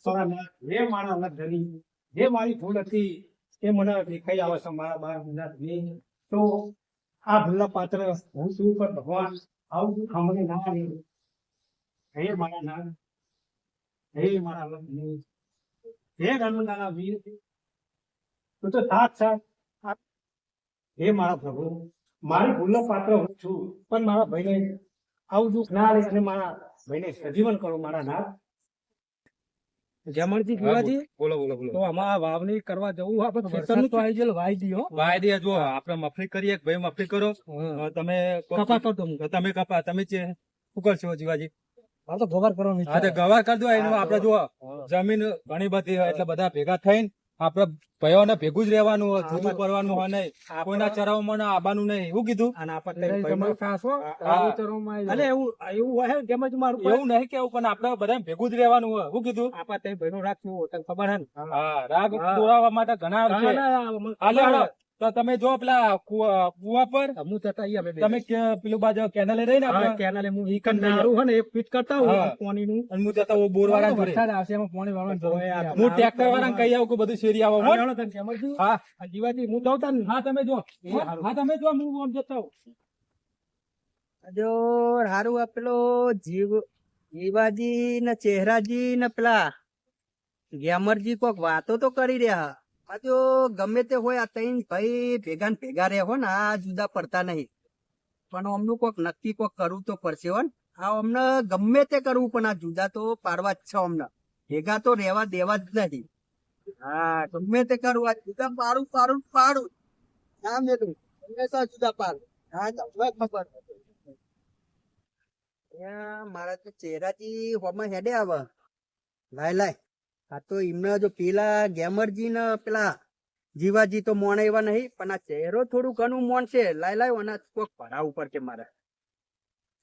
જે મારા લગ્નની જે મારી ભૂલ હતી એ મને દેખાઈ આવે છે મારા બાર મહિના તો આ ભૂલના પાત્ર હું છું પણ ભગવાન આવું સાંભળી ના આવ્યું. હે મારા નામ, હે મારા લગ્નની, હે નર્મદાના વીર, તું તો સાથ સાથ હે મારા પ્રભુ, મારી ભૂલનો પાત્ર હું છું પણ મારા ભાઈને આવું દુઃખ ના આવે અને મારા ભાઈને સજીવન કરો મારા નાથ. જમણજી ભુવાજી, બોલો બોલો બોલો. તો આમાં વાવણી કરવા જવું આપણે ખેતરનું તો આવી ગયેલું વાઈ દીધો. વાય દે જો આપણે મફળી કરીએ કે ભાઈ મફળી કરો. તમે કપા કરતો હું. તમે કપા તમે શું કરશો જીવાજી? મારે તો ગવાર કરવાનું હા તો ગવાર કરી દો. એનું આપણે જો જમીન ઘણી બધી હોય એટલે બધા ભેગા થઈને આપડે ભાઈઓને ભેગું જ રહેવાનું હોય, જુદું કરવાનું હોય નહીં, કોઈના ચરાવમાં આવવાનું નહીં. એવું કીધું. અને આપણે એવું હોય ને કેમ જ મારું એવું નહીં કેવું પણ આપડે બધા ભેગું જ રહેવાનું હોય. શું કીધું? આપણે ભાઈનું રાખવું તને ખબર હે ને. હા, રાગ દોરાવા માટે ઘણા છે. હાલો, હાલો. તો તમે જો પેલા કુવા પર હું જતા આવીએ અમે બે. તમે પેલું બાજુ કેનાલે રહી ને આપણે કેનાલે હું ઈ કન નારું હે ને એ ફિટ કરતા હું પાણીનું. અને હું જતા હું બોર વાળા જોડે. વરસાદ આવશે એમાં પાણી વાળવાનું જરૂર છે આપણે. હું ટ્રેક્ટર વાળાને કહી આવું કે બધું શેરી આવો. હા, હાલો તને કેમ જ છું? હા આ જીવાજી હું જાઉં તાન. હા તમે જો. હારું. હા તમે જો હું આમ જતો આવું. જો હારું આ પેલો જીવાજી ને ચહેરાજી ને પેલા ગેમરજી કોક વાતો તો કરી રહ્યા. આ જો ગમે તે હોય આ ત્રણ ભાઈ ભેગા ને ભેગા રહે હો ને આ જુદા પડતા નહીં. પણ અમનું કોક નક્કી કોક કરવું તો પડશે હો ને. આ અમને ગમે તે કરવું પણ આ જુદા તો પાડવા જ છે અમને. ભેગા તો રહેવા દેવા જ નહીં. હા ગમે તે કરવું આ જુદા પાડું પાડું પાડું. હા મેલું હંમેશા જુદા પાડું. હા તમને ખબર. મારા તો ચહેરાજી હોમાં હેડે આવે. લાય લાય આ તો એમને જો પેલા ગેમરજી ને પેલા જીવાજી તો મોણ એવા નહીં પણ આ ચહેરો થોડું ઘણું મોણ છે. લાય લાય અને કોક ભરા ઉપર છે મારે.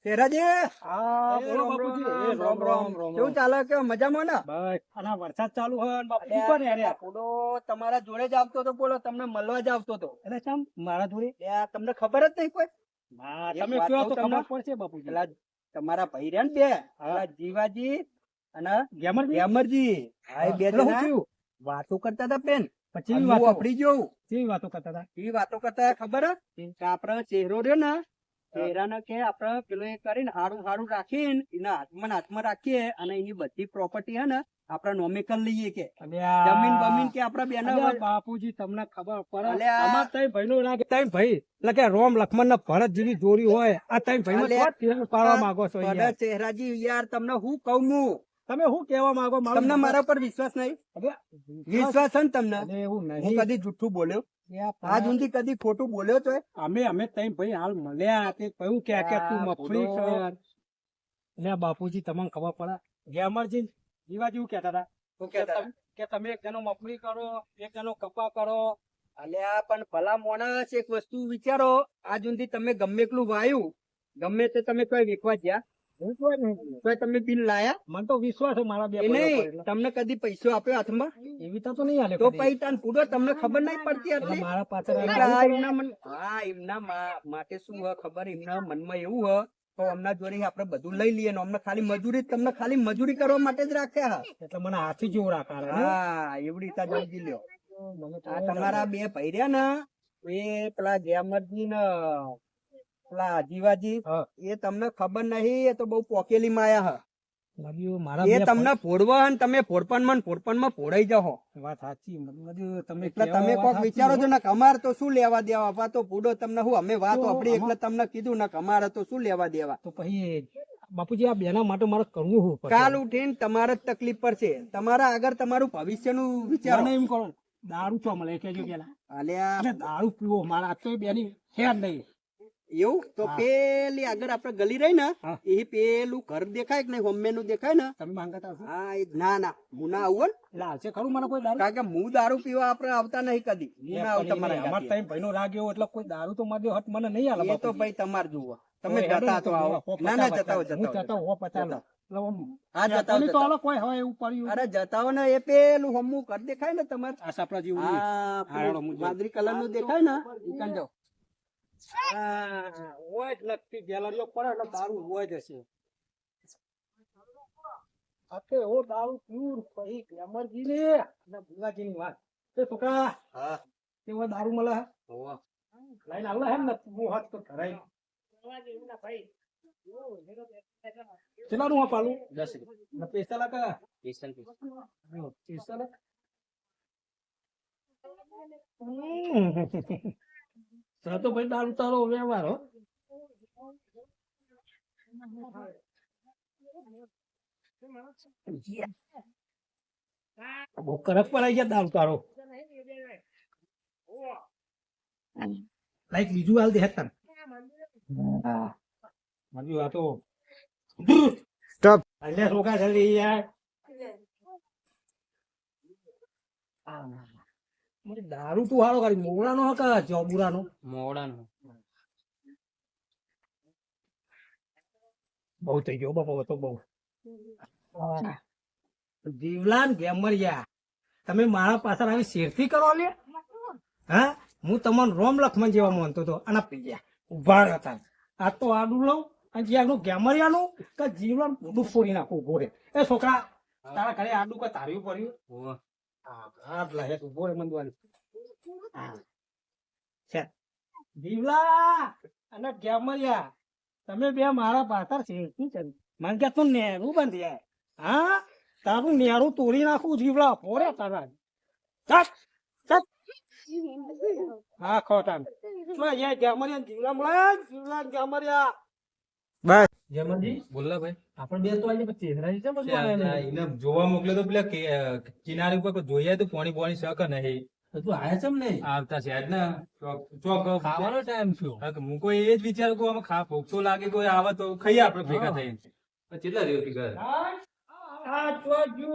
ચહેરાજી હા, બોલો બાપુજી. એ રામ રામ રામ. કેવું ચાલે કે મજામાં ને? બસ અને વરસાદ ચાલુ હોય ને બાપુ ઉપર હેર્યા. પૂડો તમારા જોડે જ આવતો હતો. બોલો તમને મળવા જ આવતો હતો. એટલે ચમ મારા જોડે? તમને ખબર જ નહીં કોઈ? હા, એક તમે વાત કયો કહું તો તમને? ખબર પડશે બાપુજી. પેલા તમારા ભાઈ રહ્યા ને બે પેલા જીવાજી અને ગેમરજી? ગેમરજી હા એ બે એટલે શું જણા થયું? વાતો કરતા હતા બેન. પછી હું વાતો આપડી જોઉં કેવી વાતો કરતા હતા? એ વાતો કરતા ખબર હે? કે આપડે ચહેરો રહ્યો ને ચહેરાને કે આપડે પેલું એ કરીને હારું હારું રાખીને એના હાથમાં રાખીએ અને એની બધી પ્રોપર્ટી હે ને આપડે નોમે કરી લઈએ કે અલ્યા, જમીન બમીન કે આપડા બેન અલ્યા બાપુજી તમને ખબર પડે? અલ્યા. આમાં ત્રણ ભાઈનું લાગે. ત્રણ ભાઈ એટલે કે રોમ લક્ષ્મણ ને ભરત જેવી જોડી હોય. આ ત્રણ ભાઈમાં અલ્યા. શું ફેર પાડવા માંગો છો યાર? ચહેરાજી યાર તમને હું કહું હું તમે શું કહેવા માંગો? મારું તમને મારા પર વિશ્વાસ નહીં? અલ્યા, વિશ્વાસ છે ને તમને? અરે એવું હું નહીં. કદી જુઠ્ઠું બોલ્યો? યાર, આજ સુધી કદી ખોટું બોલ્યો તો અમે ત્રણ ભાઈ હાલ મળ્યા તે કહ્યું કે તું યા, મફળી બોલો. છો યાર. અલ્યા બાપુજી તમને ખબર પડે? ગેમરજી જીવાજી એવું કહેતા હતા શું કહેતા હતા? કે તમે એક જણો મફળી કરો, એક જણો કપા કરો. અલ્યા પણ ભલા માણસ એક વસ્તુ વિચારો આજ સુધી તમે ગમે એટલું વાયું ગમે તે તમે કોઈ વેચવા ગયા તો તમે બિલ લાયા મને તો વિશ્વાસ છે મારા બે એ ભાઈઓ પર નહીં એટલે. તમને કદી પૈસો આપ્યો હાથમાં એવી તો નહીં હાલે તો કદી. પૈસા પૂરો તમને ખબર નહીં પડતી એટલે આટલી મારા પાછળ એટલે આવું આ કરવું. એમના હા એમના માટે શું હોય ખબર એમના મનમાં એવું હોય તો અમના જોડે આપણે બધું લઈ લઈએ ને અમને ખાલી મજૂરી તમને ખાલી મજૂરી કરવા માટે જ રાખ્યા એટલે મને હાથી જેવું રાખા ને. હા એવડી રીતે સમજી લ્યો મને તો આ તમારા બે ભાઈ રહ્યા ને એ પેલા ગેમરજી ને પેલા જીવાજી હા. એ તમને ખબર નહીં એ તો બહુ પોકેલી માયા લાગ્યું મારા હ એ બે તમને ફોડવા અને તમે ફોડપણમાં ફોડાઈ જાઓ વાત સાચી. મતલબ તમે એટલે કહેવા તમે વાત કોક સાચી વિચારો હો. છો ને અમાર તો શું લેવા દેવા વા તો પૂડો તમને હું અમે વાત તો વાપરી એટલે આમાં- તમને કીધું ને અમારે તો શું લેવા દેવા તો પછી બાપુજી આ બેના માટે મારે કરવું શું પડશે? કાલ ઉઠીને તમારે જ તકલીફ પડશે તમારા આગળ તમારું ભવિષ્યનું વિચારો મને એમ કરો દારૂ ચો મળે કેજો પેલા. અલ્યા એટલે દારૂ પીવો મારા આ તો બેની હેર નહીં. એવું તો હા. પેલી આગળ આપડે ગલી રહી ને હા. એ પેલું ઘર દેખાય કે નહીં હોમે નું દેખાય ને તમે માંગતા હશો? હા એ ના ના હું ના આવું હો એટલે હાલશે ખરું મને કોઈ દારૂ? કારણ કે હું દારૂ પીવા આપડે આવતા નહીં કદી હું ના આવતા મારા અમાર ગાતે. ટાઈમ ભાઈનો રાગ એવો એટલે કોઈ દારૂ તો મારી હટ મને નહીં હાલે એ તો બાપુજી. ભાઈ તમારે જુઓ તમે કોઈ હેડો જતા તો તો આવો હો ના ના પચાસ જતા હો હું જતા જતા હો હો પચાસ જતા. એટલે આમ હા જતા હો, નહીં તો જતા હો. હાલો કોઈ હવે એવું પડ્યું. અરે જતા હો ને એ પેલું હમું ઘર દેખાય ને તમારે આ સાપડા જેવું નહીં. આ હા, હેડો, પેલું હું જોઉં. વાદળી કલર નું દેખાય ને ઈ કાન જાઓ. હા, હોય જ લગતી ગેલેરીઓ પડે એટલે દારૂ હોય જ હશે. આ તો એવો દારૂ પીવું પછી ગ્લેમરજી ને અને ભુલાજીની વાત તે છોકરા હા તેવો દારૂ મળે હે? હોવે. લઈને આવલા હે ને હું હાથ તો ધરાય કેટલાનું આ પાલું 10 રૂપિયા. ને પૈસા લાગે Listen, please. પૈસા લાગે તો તો ભાઈ દારૂ તારો વ્યવહાર હો બહુ કરક પડાઈ ગયા દારૂ તારો લાઈક બીજું હાલ દે તને મારી વાતો સ્ટોપ અલ્યા રોકા જલ્દી યાર મને દારૂ તું હારો કરી મોવડાનો હકા જોબુરાનો મોડાનું. બહુ થઈ ગયો બાપા તો બહુ જીવલાન ગેમરિયા તમે મારા પાછળ આવી શેરથી કરો લે હા હું તમને રોમ લખમણ જેવા માનતો હતો અને પી ગયા ઉભા હતા આ તો આડું લઉં અને જ્યાંનું ગેમરિયાનું કે જીવલાન પૂરું ફોડી નાખું ઉભો રે એ છોકરા તારા ઘરે આડું કે તાર્યું પડ્યું હોવે. હાથ લાગે ઉભો રે મંદવાન જીવલા અને ગેમરિયા તમે બે મારા પાછળ શેરથી છે મને કે તું નેરું બાંધી જાય હા તારું નેરું તોડી નાખું જીવડા પોરે તારા ચટ ચટ હા ખોટા ગેમરિયા જીવલા મળે જીવલા ગેમરિયા બસ ગેમરજી બોલો ભાઈ. આપણે બે તો આજે ચહેરા છે એને જોવા મોકલ્યો તો પેલા કિનારે ઉપર કોઈ જોઈએ તો પોણી પોણી શક નહીં તું આયા છે ને આવતા છે આજ ને ચોક ખાવાનો ટાઈમ થયો હા, તો હું કોઈ એ જ વિચારું કે આમાં ભૂખ તો લાગે કોઈ આવે તો ખાઈએ આપણે ભેગા થઈને પણ કેટલા રહ્યો ફિગર આ ચોજુ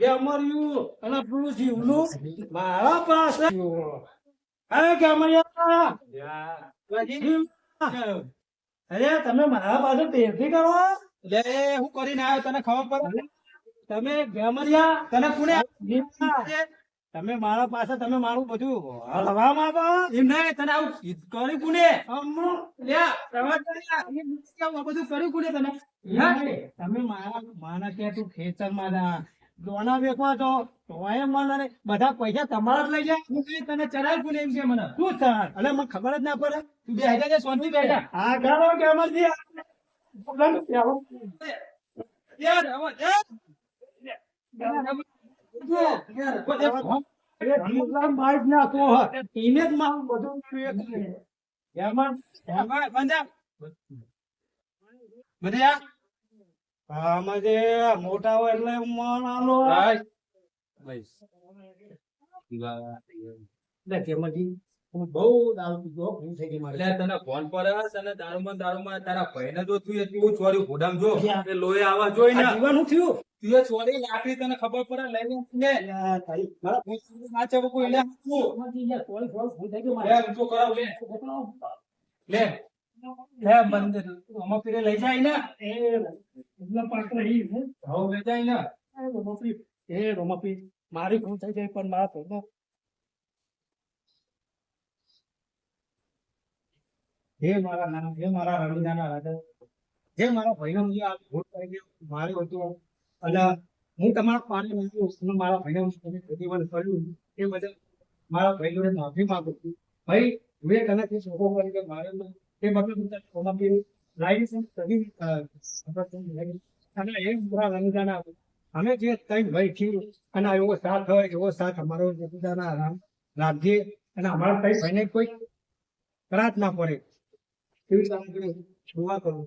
ગેમરિયું અને પેલું જીવલું મારા પાસે અરે ગેમરિયા અરે તમે મારા પાસે ટેરથી કરો એટલે હું કરીને આવ્યો તને ખબર પડે તમે ગેમરિયા તને કોને તમે મારા પાસે તમે મારું બધું હલવા માંગો એમ નહીં તને આવું કર્યું કોને હમણાં લ્યા પ્રવાસ કર્યા આ બધું કર્યું કોને તને તમે મારા કે તું ખેતર માં દોણા વેચવા છો તો એમ મને બધા પૈસા તમારા જ લઈ જાય હું કઈ તને ચડાવ કોને એમ છે મને શું થાય એટલે મને ખબર જ ના પડે તું બેસી જા શાંતિ બેઠા આ ગાળો ગેમરજી યાર આવો બાઈક નાખો એને જ મારું બધું એમાં બંધા બધા આમાં જે મોટા હોય એટલે મન આલો ગેમરજી હું બહુ દારૂ પીધો હું થઈ ગઈ મારે એટલે તને ફોન પર હસ અને દારૂમાં તારા ભાઈને જો તું એટલું ચોર્યું ઘોડામ જો એ લોહી આવા જોઈ ને આ જીવાનું થયું તું એ ચોરી લાકડી તને ખબર પડે લઈને ને યાર, તારી મારા ના ચાવો કોઈ લે ફોનમાંથી યાર સોરી ભૂલ થઈ ગઈ લે મારે ઊંચો કરાવ લે લે બંધ અમાર પીરે લઈ જાય ને એ એટલા પાત્ર ઈ હે હવ લઈ જાય ને રોમપી મારી ભૂલ થઈ જાય પણ મારા ભાઈનો હે મારા નાના હે મારા રવિદાના રાજા જે મારા ભાઈનો જે આ ભૂલ થઈ ગયો મારી હતું અને હું તમારા પાણી માંગ્યું અને મારા ભાઈને તમે પ્રતિબંધ કર્યું એ બદલ મારા ભાઈ જોડે માફી માંગુ છું ભાઈ મેં તને તે શોખો કરી કે મારે એ બદલ હું તને રોમપી લાવી છે અને એ મારા રવિદાના અમે જે ત્રણ ભાઈ છીએ અને એવો સાથ હોય એવો સાથ અમારો રવિદાના રાખીએ અને અમારા ત્રણ ભાઈને કોઈ કરાત ના પડે એવી કામગીરી જોવા કરું